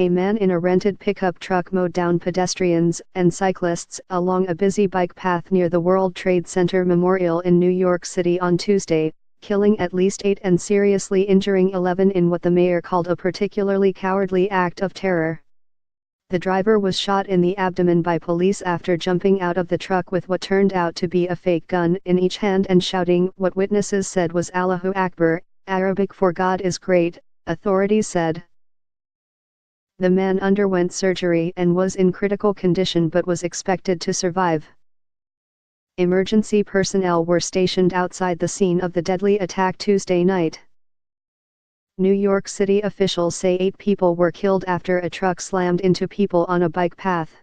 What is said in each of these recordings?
A man in a rented pickup truck mowed down pedestrians and cyclists along a busy bike path near the World Trade Center Memorial in New York City on Tuesday, killing at least 8 and seriously injuring 11 in what the mayor called a particularly cowardly act of terror. The driver was shot in the abdomen by police after jumping out of the truck with what turned out to be a fake gun in each hand and shouting what witnesses said was Allahu Akbar, Arabic for God is great, authorities said. The man underwent surgery and was in critical condition but was expected to survive. Emergency personnel were stationed outside the scene of the deadly attack Tuesday night. New York City officials say 8 people were killed after a truck slammed into people on a bike path.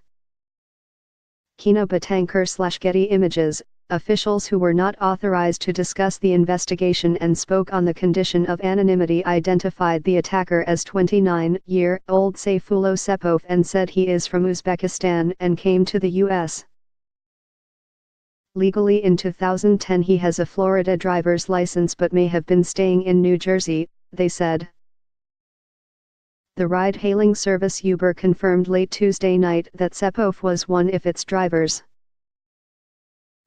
Kena Betancourt/Getty Images. Officials who were not authorized to discuss the investigation and spoke on the condition of anonymity identified the attacker as 29-year-old Sayfullo Sepov and said he is from Uzbekistan and came to the U.S. legally in 2010. He has a Florida driver's license but may have been staying in New Jersey, they said. The ride-hailing service Uber confirmed late Tuesday night that Sepov was one of its drivers.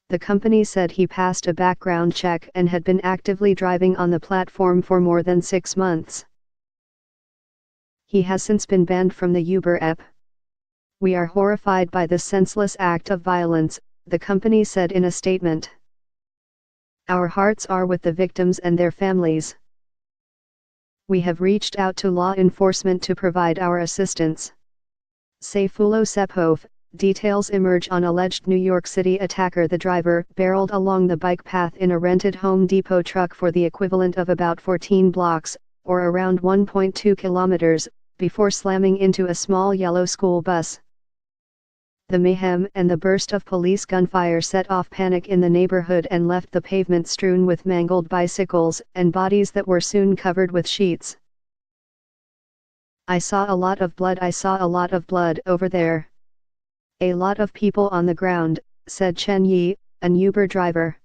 The company said he passed a background check and had been actively driving on the platform for more than 6 months. He has since been banned from the Uber app. We are horrified by this senseless act of violence, the company said in a statement. Our hearts are with the victims and their families. We have reached out to law enforcement to provide our assistance. Sayfullo Sepov. Details emerge on alleged New York City attacker. The driver barreled along the bike path in a rented Home Depot truck for the equivalent of about 14 blocks, or around 1.2 kilometers, before slamming into a small yellow school bus. The mayhem and the burst of police gunfire set off panic in the neighborhood and left the pavement strewn with mangled bicycles and bodies that were soon covered with sheets. I saw a lot of blood over there. A lot of people on the ground, said Chen Yi, an Uber driver.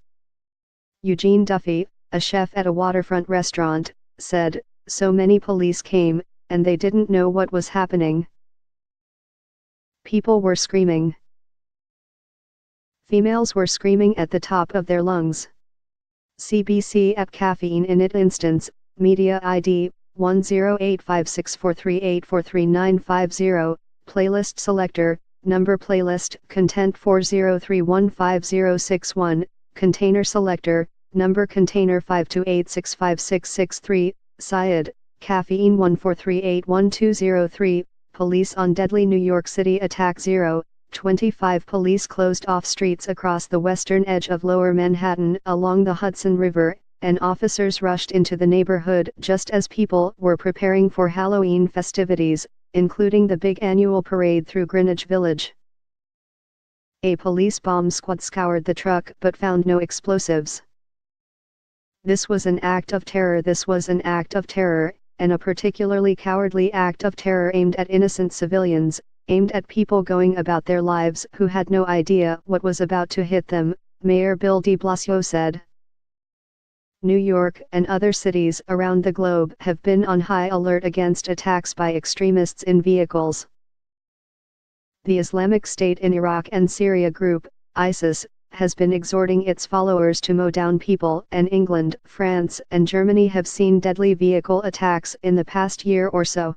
Eugene Duffy, a chef at a waterfront restaurant, said, so many police came, and they didn't know what was happening. People were screaming. Females were screaming at the top of their lungs. CBC at Caffeine in it instance, media ID, 10856438433950, playlist selector, number playlist, content 403150061, container selector, number container 528656663, Syed, Caffeine 14381203, police on deadly New York City attack 0:25 police closed off streets across the western edge of Lower Manhattan along the Hudson River, and officers rushed into the neighborhood just as people were preparing for Halloween festivities, including the big annual parade through Greenwich Village. A police bomb squad scoured the truck but found no explosives. This was an act of terror. And a particularly cowardly act of terror aimed at innocent civilians, aimed at people going about their lives who had no idea what was about to hit them, Mayor Bill de Blasio said. New York and other cities around the globe have been on high alert against attacks by extremists in vehicles. The Islamic State in Iraq and Syria group, ISIS, has been exhorting its followers to mow down people, and England, France and Germany have seen deadly vehicle attacks in the past year or so.